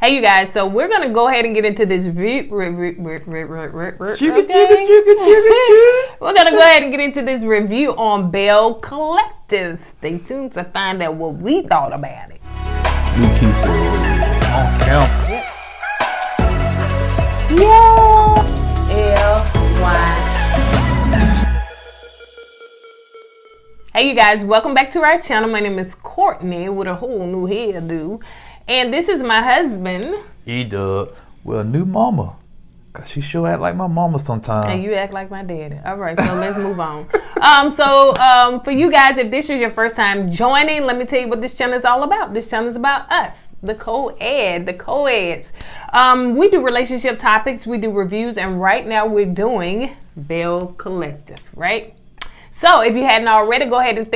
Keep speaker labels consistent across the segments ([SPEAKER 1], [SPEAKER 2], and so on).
[SPEAKER 1] Hey, you guys, so we're going to go ahead and get into this We're going to go ahead and get into this review on Belle Collective. Stay tuned to find out what we thought about it. Hey, you guys, welcome back to our channel. My name is Kourtney with a whole new hairdo. And this is my husband.
[SPEAKER 2] E-Dub. Well, new mama. Cause she sure act like my mama sometimes.
[SPEAKER 1] And you act like my daddy. All right, so let's move on. For you guys, if this is your first time joining, let me tell you what this channel is all about. This channel is about us, the co-eds. We do relationship topics, we do reviews, and right now we're doing Belle Collective, right? So if you hadn't already, go ahead and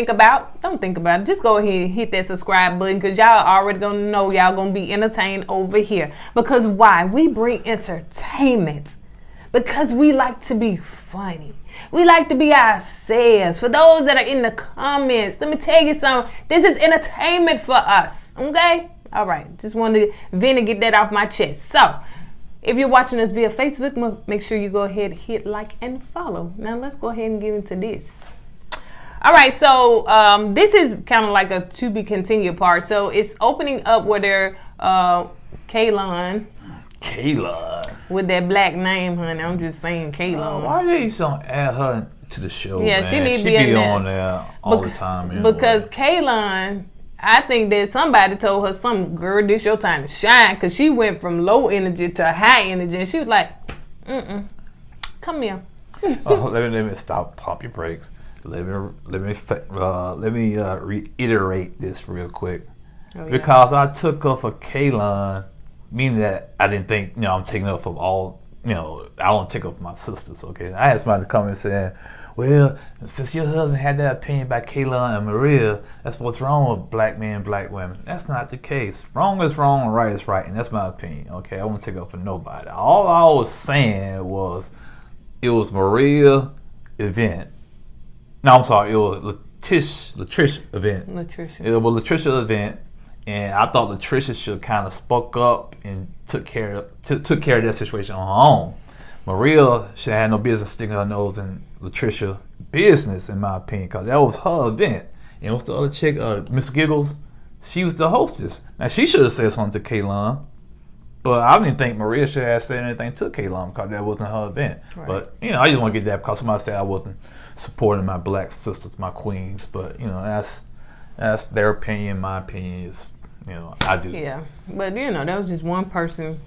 [SPEAKER 1] don't think about it. Just go ahead and hit that subscribe button because y'all already gonna know y'all gonna be entertained over here. Because why? We bring entertainment. Because we like to be funny. We like to be ourselves. For those that are in the comments, let me tell you something. This is entertainment for us. Okay? All right. Just wanted to vent and get that off my chest. So if you're watching us via Facebook, make sure you go ahead, hit like and follow. Now let's go ahead and get into this. All right, so this is kind of like a to be continued part. So it's opening up where they're Kaylon with that black name, honey. I'm just saying Kaylon.
[SPEAKER 2] Why they don't add her to the show?
[SPEAKER 1] Yeah,
[SPEAKER 2] man?
[SPEAKER 1] she need to
[SPEAKER 2] be on there all the time. Anyway.
[SPEAKER 1] Because Kaylon, I think that somebody told her something, girl, this your time to shine, because she went from low energy to high energy, and she was like, come here.
[SPEAKER 2] Let me stop. Pump your brakes. Let me reiterate this real quick, because I took her for Kaylon, meaning that I didn't think, I'm taking her for all, I don't take her for my sisters. Okay, I had somebody come and say, well, since your husband had that opinion about Kaylon and Maria, that's what's wrong with black men, black women. That's not the case. Wrong is wrong and right is right, and that's my opinion. Okay, I won't take up for nobody. All I was saying was it was Maria event. No, I'm sorry, it was Latricia event. It was Latricia event, and I thought Latricia should kind of spoke up and took care of that situation on her own. Maria should have had no business sticking her nose in Latricia business, in my opinion, because that was her event. And what's the other chick, Miss Giggles? She was the hostess. Now, she should have said something to Kaylon, but I didn't think Maria should have said anything to Kaylon because that wasn't her event. Right. But, I just want to get that because somebody said I wasn't supporting my black sisters, my queens. But, that's their opinion. My opinion is, I do.
[SPEAKER 1] Yeah, but, that was just one person.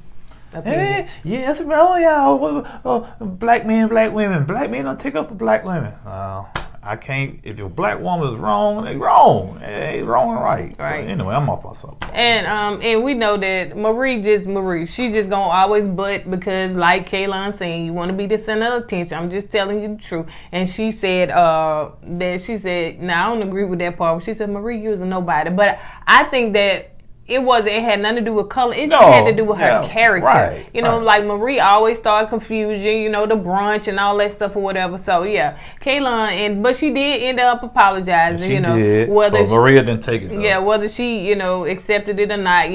[SPEAKER 2] Yeah, that's wrong, y'all. Black men, black women. Black men don't take up for black women. I can't. If your black woman is wrong, they wrong. They wrong and right.
[SPEAKER 1] Right.
[SPEAKER 2] But anyway, I'm off myself.
[SPEAKER 1] And we know that Marie. She just gonna always butt because, like Kaylon saying, you want to be the center of attention. I'm just telling you the truth. And she said now I don't agree with that part. She said Marie, you was a nobody. But I think that it had nothing to do with color. It just had to do with her character.
[SPEAKER 2] Right,
[SPEAKER 1] like Marie always started confusion, the brunch and all that stuff or whatever. So yeah, Kaylon, but she did end up apologizing,
[SPEAKER 2] she did, whether Maria didn't take it though.
[SPEAKER 1] Yeah, whether she, accepted it or not,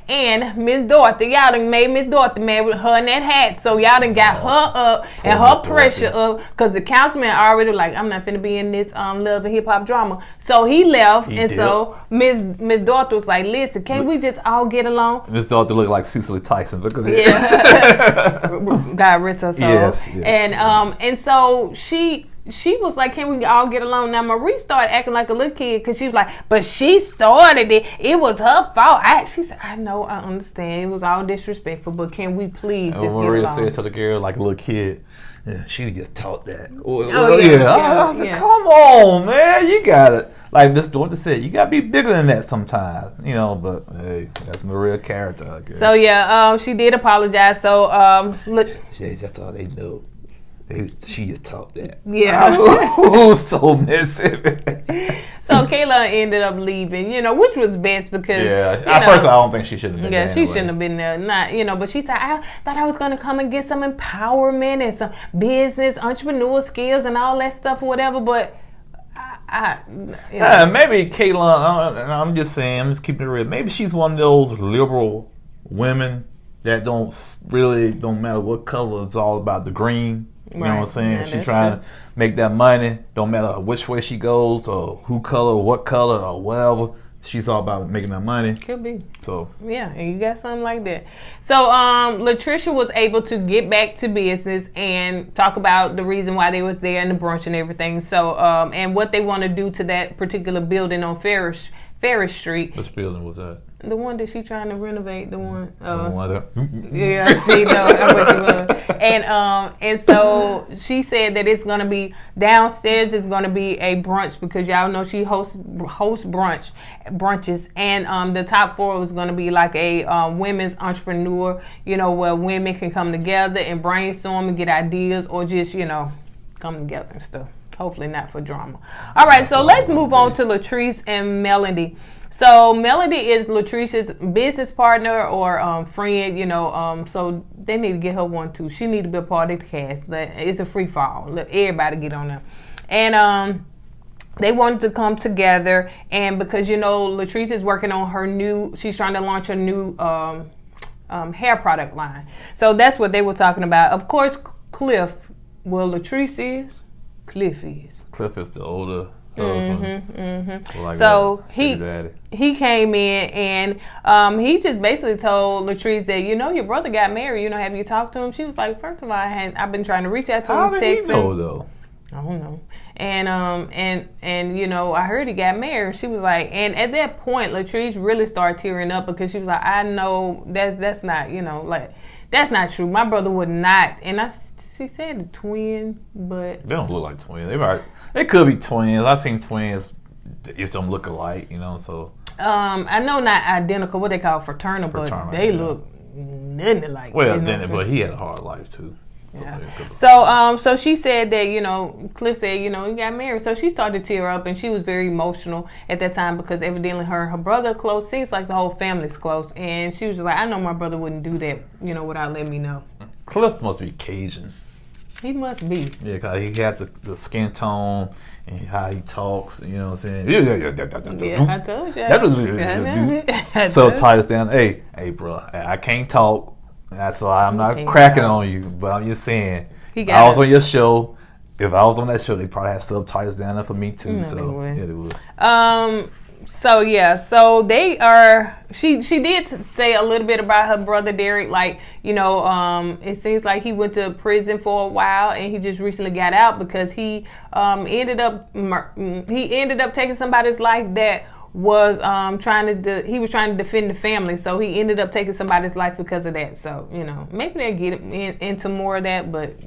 [SPEAKER 1] And Miss Dorothy, y'all done made Miss Dorothy mad with her in that hat. So y'all done got her up and her pressure up because the councilman already like, I'm not finna be in this love and hip hop drama. So he left, so Miss Dorothy was like, listen, can't we just all get along?
[SPEAKER 2] Miss Dorothy look like Cecily Tyson. Look at
[SPEAKER 1] that. God rest her soul.
[SPEAKER 2] Yes.
[SPEAKER 1] And so she was like, can we all get along? Now Marie started acting like a little kid because she was like, but she started it. It was her fault. She said, I know, I understand. It was all disrespectful, but can we please just
[SPEAKER 2] Maria
[SPEAKER 1] get along?
[SPEAKER 2] said to the girl like a little kid, yeah, she just taught that.
[SPEAKER 1] I
[SPEAKER 2] said, come on, man, you got it. Like Miss Dorothy said, you gotta be bigger than that sometimes, But hey, that's Maria's character, I guess.
[SPEAKER 1] So she did apologize. So look,
[SPEAKER 2] that's all they know. She just taught that.
[SPEAKER 1] Yeah.
[SPEAKER 2] So messy.
[SPEAKER 1] So Kayla ended up leaving, which was best because
[SPEAKER 2] at first I don't think she should have been there.
[SPEAKER 1] Yeah, she shouldn't have been there. Not, but she said I thought I was gonna come and get some empowerment and some business, entrepreneur skills and all that stuff or whatever, but
[SPEAKER 2] maybe Kayla, I'm just saying, I'm just keeping it real. Maybe she's one of those liberal women that don't matter what color. It's all about the green. You know what I'm saying?
[SPEAKER 1] Yeah,
[SPEAKER 2] She's trying to make that money. Don't matter which way she goes or what color or whatever. She's all about making that money.
[SPEAKER 1] Could be.
[SPEAKER 2] So
[SPEAKER 1] yeah, and you got something like that. So Latricia was able to get back to business and talk about the reason why they was there and the brunch and everything. So and what they want to do to that particular building on Ferris Street.
[SPEAKER 2] which building was that?
[SPEAKER 1] The one that she trying to renovate. The one.
[SPEAKER 2] Yeah,
[SPEAKER 1] see, no, I bet you was. And so she said that it's gonna be downstairs. It's gonna be a brunch because y'all know she hosts brunches, and the top floor was gonna be like a women's entrepreneur. You know, where women can come together and brainstorm and get ideas, or just come together and stuff. Hopefully not for drama. All right, so let's move on to Latrice and Melody. So Melody is Latrice's business partner or friend, so they need to get her one too. She need to be a part of the cast. It's a free fall. Let everybody get on there. And they wanted to come together, and because Latrice is working on she's trying to launch her new hair product line. So that's what they were talking about. Of course, Cliff is the
[SPEAKER 2] older husband. Like
[SPEAKER 1] so he came in and he just basically told Latrice that your brother got married. Have you talked to him? She was like, first of all, I've been trying to reach out to him.
[SPEAKER 2] How did he know though?
[SPEAKER 1] I don't know. And I heard he got married. She was like, and at that point, Latrice really started tearing up because she was like, I know that's not that's not true. My brother would not. And she said a twin, but
[SPEAKER 2] they don't look like twins. They could be twins. I've seen twins. They just don't look alike, So
[SPEAKER 1] I know not identical. What they call fraternal, but they look nothing alike.
[SPEAKER 2] Well, but he had a hard life too. So
[SPEAKER 1] yeah. So she said that Cliff said he got married. So she started to tear up, and she was very emotional at that time because evidently her and her brother are close. Seems like the whole family's close, and she was like, I know my brother wouldn't do that, without letting me know.
[SPEAKER 2] Cliff must be Cajun.
[SPEAKER 1] He must be.
[SPEAKER 2] Yeah, because he had the skin tone and how he talks, you know what I'm saying?
[SPEAKER 1] Yeah, I told you.
[SPEAKER 2] That was so tight us down. Hey, bro, I can't talk. That's why I'm not cracking on you, but I'm just saying. I was on your show. If I was on that show, they probably had subtitles down there for me too. Yeah, they would.
[SPEAKER 1] So they are. She did say a little bit about her brother Derek. It seems like he went to prison for a while, and he just recently got out because he ended up taking somebody's life that was trying to defend the family. So he ended up taking somebody's life because of that. So maybe they'll get into more of that, but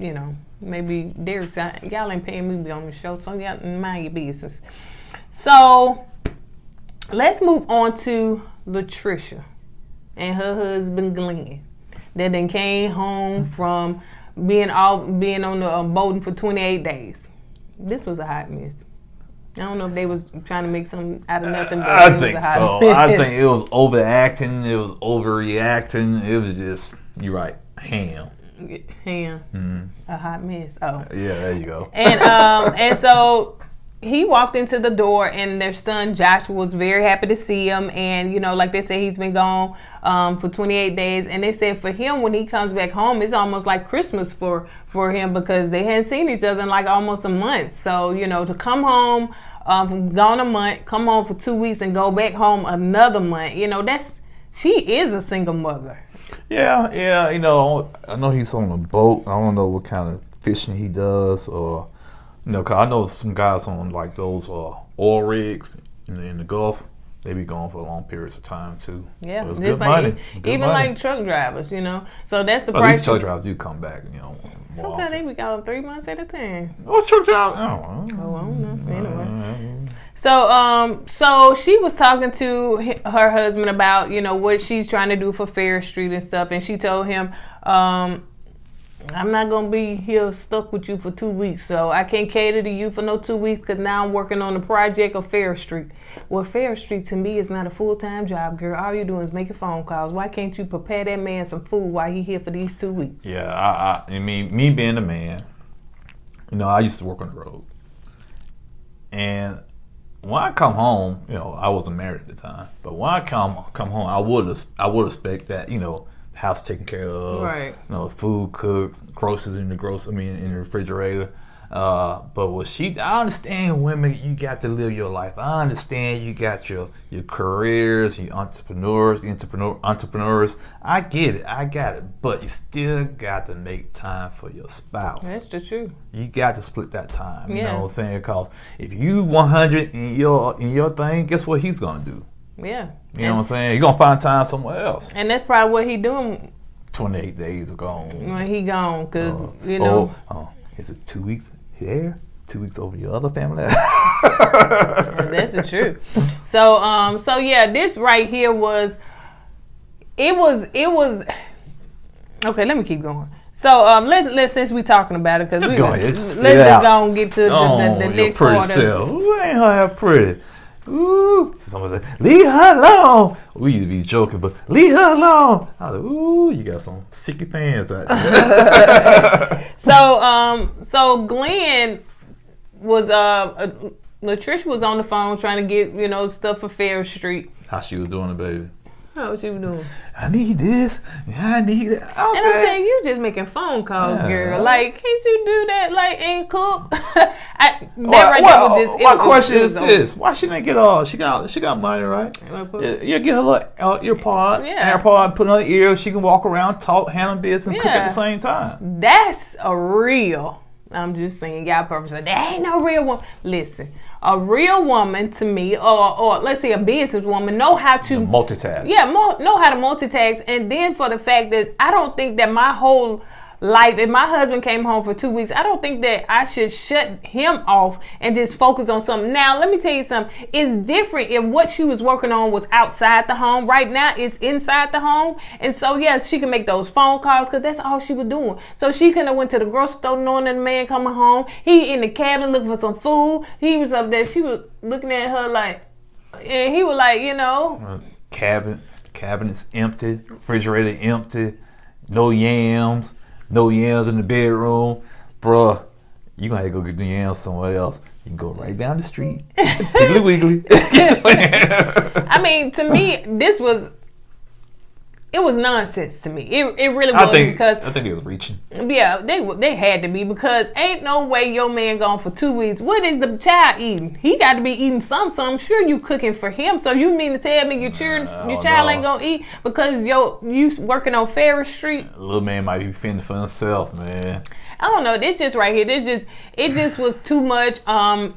[SPEAKER 1] maybe Derek, y'all ain't paying me to be on the show, so y'all mind your business. So let's move on to Latricia and her husband Glenn. That then came home from being on the boating for 28 days. This was a hot mess. I don't know if they was trying to make something out of nothing, but
[SPEAKER 2] I think so. I think it was overacting. It was overreacting. It was just, you're right, ham. A hot mess. Oh. Yeah, there you go.
[SPEAKER 1] And so he walked into the door, and their son Joshua was very happy to see him. And like they said, he's been gone for 28 days. And they said for him, when he comes back home, it's almost like Christmas for him because they hadn't seen each other in like almost a month. So to come home, gone a month, come home for 2 weeks, and go back home another month. She is a single mother.
[SPEAKER 2] Yeah. I know he's on a boat. I don't know what kind of fishing he does, or cause I know some guys on like those oil rigs in the Gulf. They be gone for long periods of time too.
[SPEAKER 1] Yeah,
[SPEAKER 2] so it's good money.
[SPEAKER 1] Even like truck drivers, So that's the
[SPEAKER 2] price.
[SPEAKER 1] price.
[SPEAKER 2] These truck drivers do come back,
[SPEAKER 1] Sometimes they be gone 3 months at a time.
[SPEAKER 2] What's truck driver? I
[SPEAKER 1] don't know. Anyway. So she was talking to her husband about what she's trying to do for Ferris Street and stuff, and she told him, I'm not going to be here stuck with you for 2 weeks, so I can't cater to you for no 2 weeks because now I'm working on the project of Ferris Street. Well, Ferris Street to me is not a full-time job, girl. All you're doing is making phone calls. Why can't you prepare that man some food while he's here for these 2 weeks?
[SPEAKER 2] Yeah, I mean, me being a man, I used to work on the road. And when I come home, I wasn't married at the time, but when I come home, I would expect that, house taken care of,
[SPEAKER 1] right?
[SPEAKER 2] Food cooked, groceries in the in the refrigerator. But I understand women, you got to live your life. I understand you got your careers, your entrepreneurs. I get it, I got it. But you still got to make time for your spouse.
[SPEAKER 1] That's the truth.
[SPEAKER 2] You got to split that time.
[SPEAKER 1] Yeah.
[SPEAKER 2] You know what I'm saying? Because if you 100 in your thing, guess what he's gonna do?
[SPEAKER 1] Yeah.
[SPEAKER 2] You know what I'm saying? He's gonna find time somewhere else.
[SPEAKER 1] And that's probably what he doing.
[SPEAKER 2] 28 days are gone.
[SPEAKER 1] When he gone, cause
[SPEAKER 2] is it 2 weeks here? 2 weeks over your other family?
[SPEAKER 1] That's the truth. So yeah, this right here was. It was. Okay, let me keep going. So let's since we talking about it, cause let's just go and get to the next part of it.
[SPEAKER 2] Ooh, ain't her that pretty? Ooh, someone said, leave her alone. We used to be joking, but leave her alone. I was like, ooh, you got some sicky fans out there.
[SPEAKER 1] So Glenn was Latricia was on the phone trying to get stuff for Fair Street.
[SPEAKER 2] How she was doing it, baby?
[SPEAKER 1] How was she doing?
[SPEAKER 2] I need this. I need that.
[SPEAKER 1] I'm saying, you just making phone calls, girl. Like, can't you do that? Like, and cook.
[SPEAKER 2] My question is this: why she didn't get all? She got money, right? Yeah, get her little AirPod. Yeah. AirPod, put on her ear. She can walk around, talk, handle business, and cook at the same time.
[SPEAKER 1] That's a real. I'm just saying, y'all purpose. There ain't no real woman. Listen, a real woman to me, or let's say a businesswoman, know how to
[SPEAKER 2] multitask.
[SPEAKER 1] Yeah, know how to multitask. And then for the fact that I don't think that my whole life, if my husband came home for 2 weeks, I don't think that I should shut him off and just focus on something. Now, let me tell you something. It's different if what she was working on was outside the home. Right now, it's inside the home. And so, yes, she can make those phone calls because that's all she was doing. So she could have went to the grocery store knowing that the man coming home. He in the cabinet looking for some food. He was up there. She was looking at her like, and he was like,
[SPEAKER 2] Cabinet's empty. Refrigerator empty. No yams. No yams in the bedroom. Bruh, you gonna have to go get the yams somewhere else. You can go right down the street. Piggly wiggly.
[SPEAKER 1] I mean, to me, it was nonsense to me. It really was.
[SPEAKER 2] I think it was reaching.
[SPEAKER 1] Yeah, they had to be, because ain't no way your man gone for 2 weeks. What is the child eating? He got to be eating something. I'm sure you cooking for him. So you mean to tell me your child ain't gonna eat because you working on Ferris Street?
[SPEAKER 2] Little man might be fending for himself, man.
[SPEAKER 1] I don't know. It's just right here. It just was too much.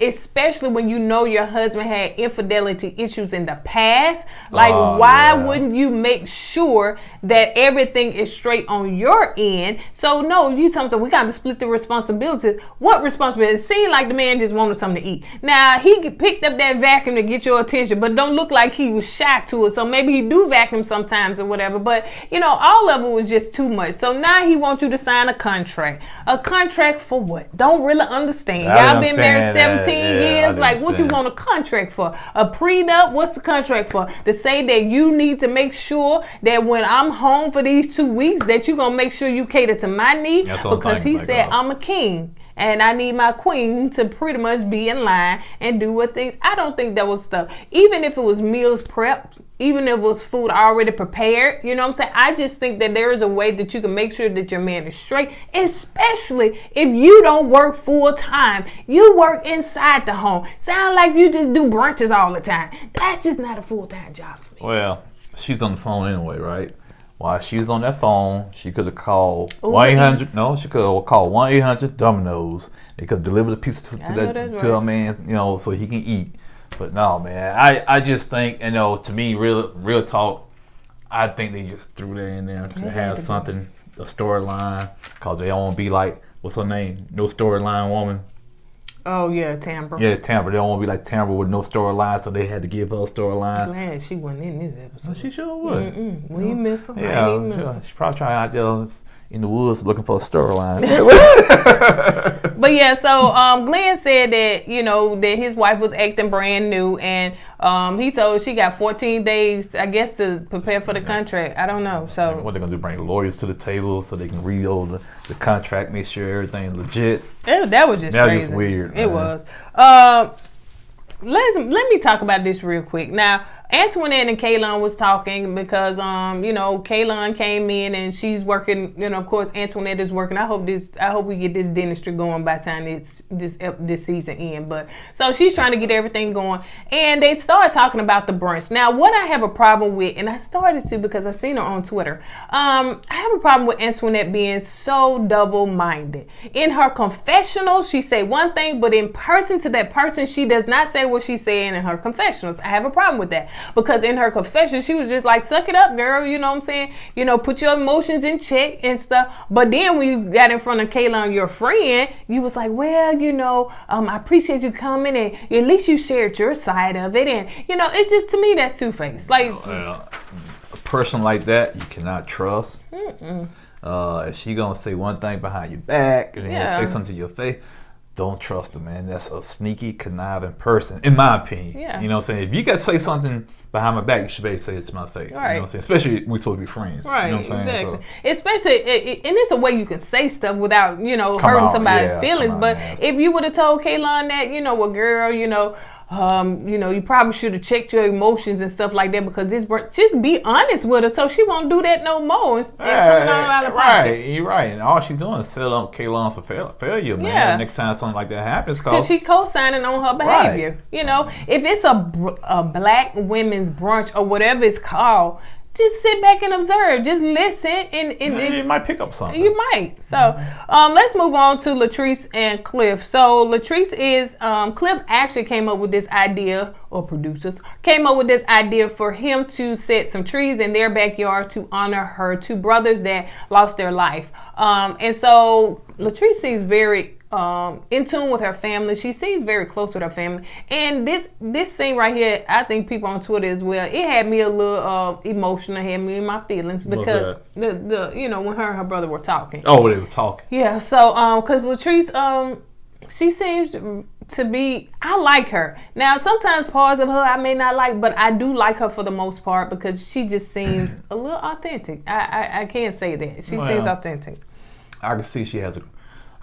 [SPEAKER 1] Especially when you know your husband had infidelity issues in the past. Like, why wouldn't you make sure that everything is straight on your end? So no, we got to split the responsibilities. What responsibility? It seemed like the man just wanted something to eat. Now he picked up that vacuum to get your attention, but don't look like he was shy to it. So maybe he do vacuum sometimes or whatever. But all of it was just too much. So now he wants you to sign a contract. A contract for what? Don't really understand. Y'all been married 17 years. Like, what you want a contract for? A prenup? What's the contract for? To say that you need to make sure that when I'm home for these 2 weeks, that you're going to make sure you cater to my needs. Because he said, I'm a king. And I need my queen to pretty much be in line and do what things. I don't think that was stuff. Even if it was meals prepped, even if it was food already prepared, you know what I'm saying? I just think that there is a way that you can make sure that your man is straight, especially if you don't work full time. You work inside the home. Sound like you just do brunches all the time. That's just not a full-time job for me.
[SPEAKER 2] Well, she's on the phone anyway, right? While she was on that phone, she could have called 1-800. No, she could have called 1-800 Domino's. They could deliver the pizza to a man, so he can eat. But no, man, I just think, to me, real talk, I think they just threw that in there to have something, a storyline, because they don't want to be like, what's her name? No storyline woman.
[SPEAKER 1] Oh, yeah, Tambra.
[SPEAKER 2] Yeah, Tambra. They don't want to be like Tambra with no storyline, so they had to give her a storyline.
[SPEAKER 1] Glad she wasn't in this episode.
[SPEAKER 2] Well, she sure would.
[SPEAKER 1] We miss her.
[SPEAKER 2] Yeah, she's probably trying out there in the woods looking for a storyline.
[SPEAKER 1] But yeah, so Glenn said that, that his wife was acting brand new, and he told she got 14 days, I guess, to prepare for the contract. I don't know. So
[SPEAKER 2] what they're going to do, bring lawyers to the table so they can read over the contract, make sure everything's legit.
[SPEAKER 1] That was just crazy.
[SPEAKER 2] Just weird.
[SPEAKER 1] It was. let me talk about this real quick. Now, Antoinette and Kaylon was talking because Kaylon came in and she's working. Of course Antoinette is working. I hope we get this dentistry going by the time this season ends. But so she's trying to get everything going, and they started talking about the brunch. Now, what I have a problem with, and I started to because I seen her on Twitter. I have a problem with Antoinette being so double-minded. In her confessional, she say one thing, but in person to that person, she does not say what she's saying in her confessionals. I have a problem with that. Because in her confession, she was just like, suck it up, girl. You know what I'm saying? Put your emotions in check and stuff. But then when you got in front of Kaylon, your friend, you was like, well, I appreciate you coming and at least you shared your side of it. And, it's just, to me, that's two-faced. Like,
[SPEAKER 2] a person like that, you cannot trust. If she going to say one thing behind your back and then say something to your face, don't trust her, man. That's a sneaky, conniving person, in my opinion.
[SPEAKER 1] Yeah.
[SPEAKER 2] You know what I'm saying? If you got to say something behind my back, you should be able to say it to my face.
[SPEAKER 1] Right.
[SPEAKER 2] You know what I'm saying? Especially we're supposed to be friends.
[SPEAKER 1] Right,
[SPEAKER 2] you know what I'm saying?
[SPEAKER 1] exactly. Especially, and it's a way you can say stuff without, hurting somebody's feelings. But if you would have told Kaylon that, well, girl, you probably should have checked your emotions and stuff like that because just be honest with her so she won't do that no more.
[SPEAKER 2] Right, you're right. And all she's doing is set up Kaylon for failure, man.
[SPEAKER 1] Yeah.
[SPEAKER 2] Next time something like that happens,
[SPEAKER 1] because she co-signing on her behavior.
[SPEAKER 2] Right.
[SPEAKER 1] If it's a black women's brunch or whatever it's called, just sit back and observe. Just listen, and
[SPEAKER 2] you might pick up something.
[SPEAKER 1] You might. So, let's move on to Latrice and Cliff. So, Latrice is Cliff actually came up with this idea, or producers came up with this idea for him to set some trees in their backyard to honor her two brothers that lost their life. And so Latrice seems very in tune with her family. She seems very close with her family. And this scene right here, I think people on Twitter as well, it had me a little emotional, had me in my feelings because the when her and her brother were talking.
[SPEAKER 2] Oh, they were talking.
[SPEAKER 1] Yeah. So because Latrice she seems to be, I like her. Now sometimes parts of her I may not like, but I do like her for the most part because she just seems a little authentic. I can't say that. She seems authentic.
[SPEAKER 2] I can see she has a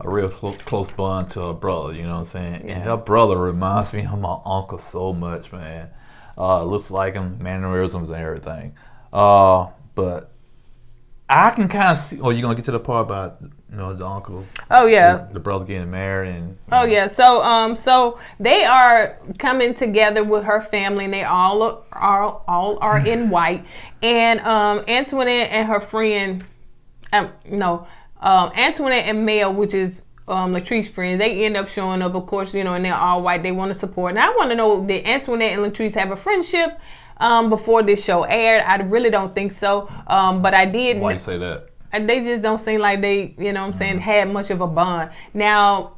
[SPEAKER 2] real close bond to her brother, you know what I'm saying? Yeah. And her brother reminds me of my uncle so much, man. Looks like him, mannerisms and everything. But I can kind of see, you're going to get to the part about, the uncle. Oh, yeah. The brother getting married. And
[SPEAKER 1] yeah. So they are coming together with her family and they all are in white. And Antoinette and her friend, Antoinette and Mel, which is Latrice's friend, they end up showing up, of course, and they're all white. They want to support. And I want to know, did Antoinette and Latrice have a friendship before this show aired? I really don't think so. But I did.
[SPEAKER 2] Why you say that?
[SPEAKER 1] They just don't seem like they, had much of a bond. Now,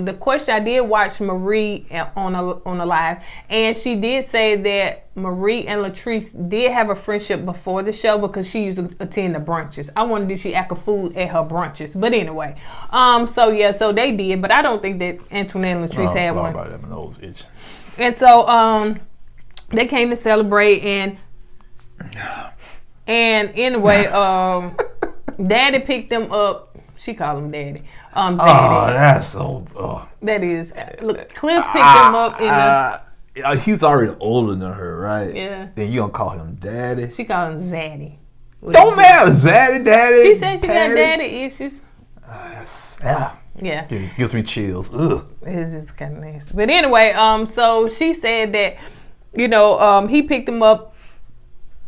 [SPEAKER 1] the question, I did watch Marie on a live, and she did say that Marie and Latrice did have a friendship before the show because she used to attend the brunches. I wondered did she act a fool at her brunches, but anyway, so they did, but I don't think that Antoinette and Latrice had one.
[SPEAKER 2] About that, my nose itch.
[SPEAKER 1] And so they came to celebrate, and anyway, Daddy picked them up. She called him Daddy. Zaddy.
[SPEAKER 2] Oh, that's so.
[SPEAKER 1] That is. Look, Cliff picked them up in the.
[SPEAKER 2] He's already older than her, right?
[SPEAKER 1] Yeah.
[SPEAKER 2] Then you gonna call him Daddy?
[SPEAKER 1] She called him Zaddy.
[SPEAKER 2] Don't matter, Zaddy, Daddy.
[SPEAKER 1] She said she got daddy issues. Yeah.
[SPEAKER 2] Gives me chills. Ugh.
[SPEAKER 1] It's just kind of nasty. But anyway, so she said that, he picked them up.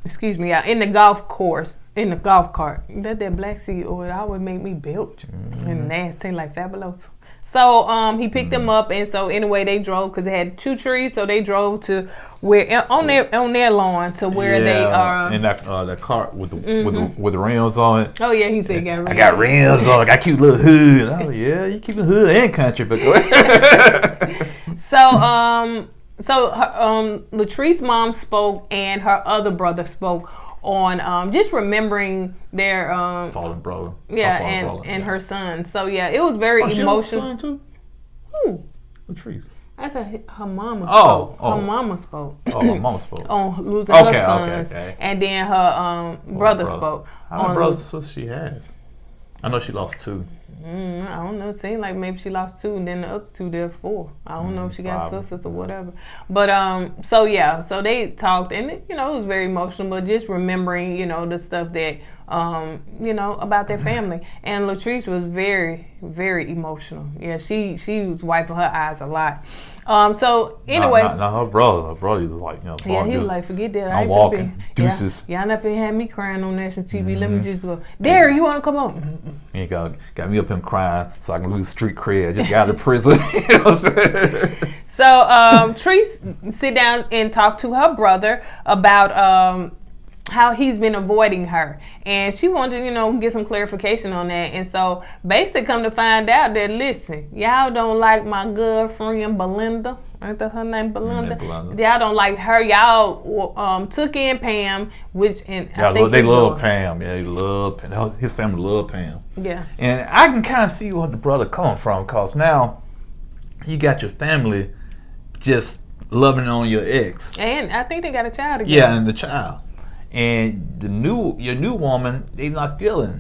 [SPEAKER 1] Excuse me, in the golf course, in the golf cart. That black seed oil always make me belch and nasty, like Fabuloso. So he picked them up, and so anyway they drove because they had two trees. So they drove to where on their lawn to where they are.
[SPEAKER 2] In that cart with the rims on it.
[SPEAKER 1] Oh yeah, he said he got rims.
[SPEAKER 2] I got rims on. I got cute little hood. Oh yeah, you keeping hood and country, but go ahead.
[SPEAKER 1] So Latrice's mom spoke and her other brother spoke on just remembering their
[SPEAKER 2] fallen brother.
[SPEAKER 1] Yeah, and her son. So yeah, it was very emotional.
[SPEAKER 2] She has a son too?
[SPEAKER 1] Who?
[SPEAKER 2] Latrice.
[SPEAKER 1] I said her mama spoke. Her mama spoke.
[SPEAKER 2] Oh, her mama spoke.
[SPEAKER 1] On losing her sons. Okay. And then her brother spoke.
[SPEAKER 2] How many brothers she has? I know she lost 2.
[SPEAKER 1] I don't know. It seemed like maybe she lost 2, and then the other 2 there 4. I don't know if she got sisters or whatever. But so yeah, so they talked, and it was very emotional. But just remembering, the stuff that about their family. And Latrice was very, very emotional. Yeah, she was wiping her eyes a lot. So anyway,
[SPEAKER 2] not her brother. Her brother was like,
[SPEAKER 1] yeah, he was like, forget that.
[SPEAKER 2] I'm walking. Deuces.
[SPEAKER 1] Yeah, y'all never had me crying on national TV. Let me just go. Derek, you want to come on?
[SPEAKER 2] You got me up him crying so I can lose street cred. I just got out of prison. You know what I'm saying?
[SPEAKER 1] So Treese sit down and talk to her brother about how he's been avoiding her, and she wanted to get some clarification on that. And so basically come to find out that, listen, y'all don't like my girlfriend Belinda. Ain't that her name, Belinda? Y'all don't like her. Y'all took in Pam, which and I think
[SPEAKER 2] they love Pam. Yeah, they love Pam. His family love Pam.
[SPEAKER 1] Yeah,
[SPEAKER 2] and I can kind of see where the brother coming from, cause now you got your family just loving on your ex,
[SPEAKER 1] and I think they got a child together.
[SPEAKER 2] Yeah, and the child. And your new woman, they not feeling.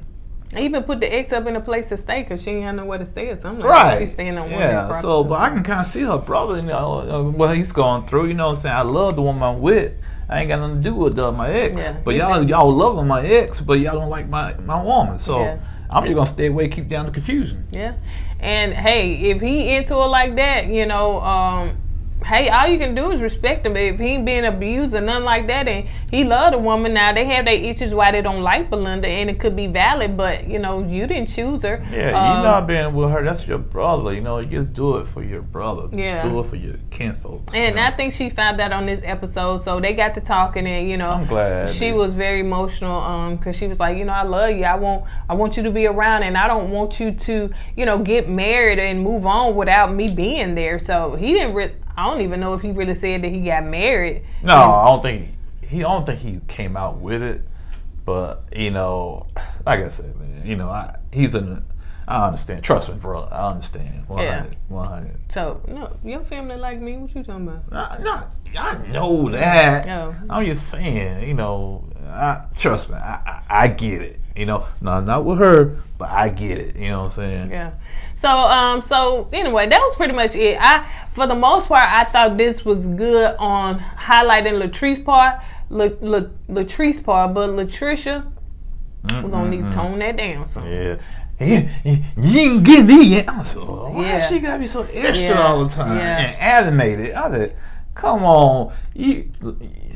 [SPEAKER 1] I even put the ex up in a place to stay because she ain't have nowhere to stay or something.
[SPEAKER 2] Right.
[SPEAKER 1] She's staying on one.
[SPEAKER 2] Yeah. So, but I can kind of see her brother, what he's going through. You know what I'm saying? I love the woman I'm with. I ain't got nothing to do with my ex. Yeah. But y'all loving my ex, but y'all don't like my woman. So I'm just gonna stay away, keep down the confusion.
[SPEAKER 1] Yeah. And hey, if he into it like that, hey, all you can do is respect him. If he ain't being abused or nothing like that, and he love the woman, now they have their issues why they don't like Belinda, and it could be valid, but you didn't choose her.
[SPEAKER 2] Yeah, you not being with her, that's your brother. You just do it for your brother. Yeah. Do it for your kinfolks.
[SPEAKER 1] And I think she found that on this episode, so they got to talking, and
[SPEAKER 2] I'm glad.
[SPEAKER 1] She was very emotional, because she was like, I love you. I want you to be around, and I don't want you to, get married and move on without me being there. So he didn't I don't even know if he really said that he got married.
[SPEAKER 2] No, I don't think he came out with it. But like I said, man, I understand. Trust me, bro. I understand. 100.
[SPEAKER 1] So no, your family like me. What you talking about?
[SPEAKER 2] I know that.
[SPEAKER 1] No.
[SPEAKER 2] I'm just saying. Trust me. I get it. Not with her, but I get it. You know what I'm saying?
[SPEAKER 1] Yeah. So anyway, that was pretty much it. For the most part, I thought this was good on highlighting Latrice's part, Latrice's part, but Latricia, we're gonna need to tone that down some.
[SPEAKER 2] Yeah. You ain't getting the answer. Why she gotta be so extra all the time and animated? I said, come on,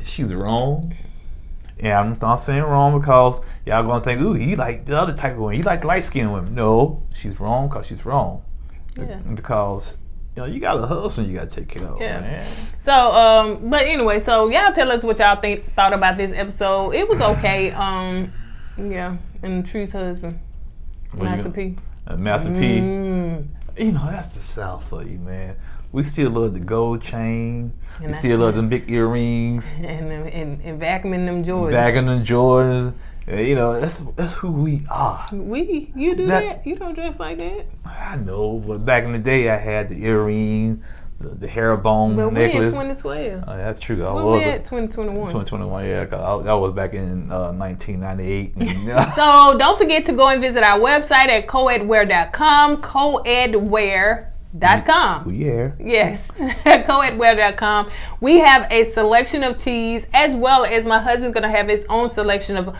[SPEAKER 2] she's wrong. Yeah, I'm not saying wrong because y'all gonna think, ooh, he like the other type of women. He like light-skinned women. No, she's wrong because she's wrong.
[SPEAKER 1] Yeah.
[SPEAKER 2] Because you got a husband you gotta take care of. Yeah. Man.
[SPEAKER 1] So, but anyway, so y'all tell us what y'all thought about this episode. It was okay. Yeah, and Tree's husband, Master P.
[SPEAKER 2] Master P. That's the South for you, man. We still love the gold chain. We still love them big earrings.
[SPEAKER 1] And vacuuming them Jordans.
[SPEAKER 2] Vacuuming them Jordans. That's who we are.
[SPEAKER 1] You do that? You don't dress like that?
[SPEAKER 2] I know, but back in the day, I had the earrings, the herringbone necklace.
[SPEAKER 1] But we in 2012.
[SPEAKER 2] Oh, that's true.
[SPEAKER 1] We at 2021.
[SPEAKER 2] 2021, yeah. Cause that was back in 1998.
[SPEAKER 1] So don't forget to go and visit our website at kourtneyandeddie.com. kourtneyandeddie.com.
[SPEAKER 2] Yeah.
[SPEAKER 1] Yes. kourtneyandeddie.com. We have a selection of tees, as well as my husband's going to have his own selection of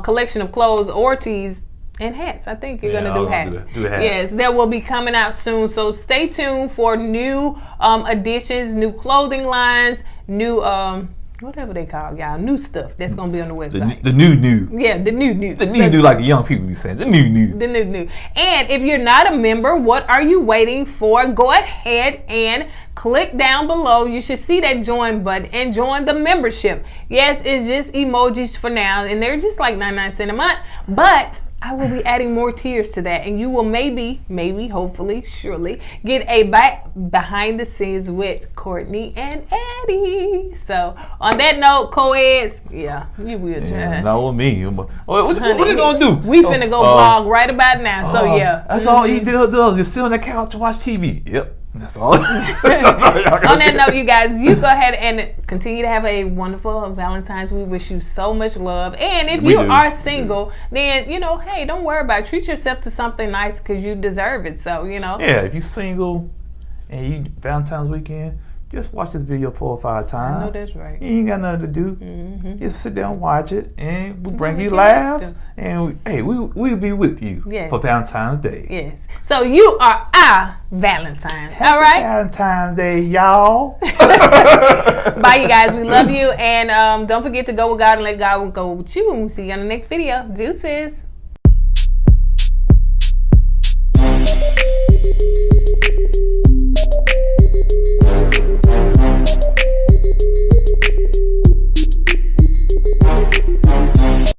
[SPEAKER 1] collection of clothes or tees and hats. I think you're going to do hats.
[SPEAKER 2] Do hats.
[SPEAKER 1] Yes, that will be coming out soon. So stay tuned for new additions, new clothing lines, new whatever they call y'all, new stuff that's gonna be on the website.
[SPEAKER 2] The new.
[SPEAKER 1] Yeah, the new.
[SPEAKER 2] The new, like the young people be saying. The new.
[SPEAKER 1] The new. And if you're not a member, what are you waiting for? Go ahead and click down below. You should see that join button and join the membership. Yes, it's just emojis for now, and they're just like 99 cents a month. But I will be adding more tiers to that, and you will maybe, hopefully, surely get a behind the scenes with Kourtney and Eddie. So on that note, co-eds, you will try.
[SPEAKER 2] Yeah, not with me. What are you gonna do?
[SPEAKER 1] We finna go vlog right about now. So
[SPEAKER 2] that's all he does. Just sit on the couch and watch TV. Yep. That's all.
[SPEAKER 1] On that note, you guys, you go ahead and continue to have a wonderful Valentine's. We wish you so much love. And if you are single, then, you know, hey, don't worry about it. Treat yourself to something nice because you deserve it. So, you know.
[SPEAKER 2] Yeah, if you're single and you Valentine's weekend, just watch this video 4 or 5 times.
[SPEAKER 1] I know that's right.
[SPEAKER 2] You ain't got nothing to do. Mm-hmm. Just sit down and watch it, and we'll bring you laughs. And we'll be with you for Valentine's Day.
[SPEAKER 1] Yes. So you are our Valentine.
[SPEAKER 2] Happy
[SPEAKER 1] all right.
[SPEAKER 2] Valentine's Day, y'all.
[SPEAKER 1] Bye, you guys. We love you, and don't forget to go with God and let God go with you. And we'll see you on the next video. Deuces.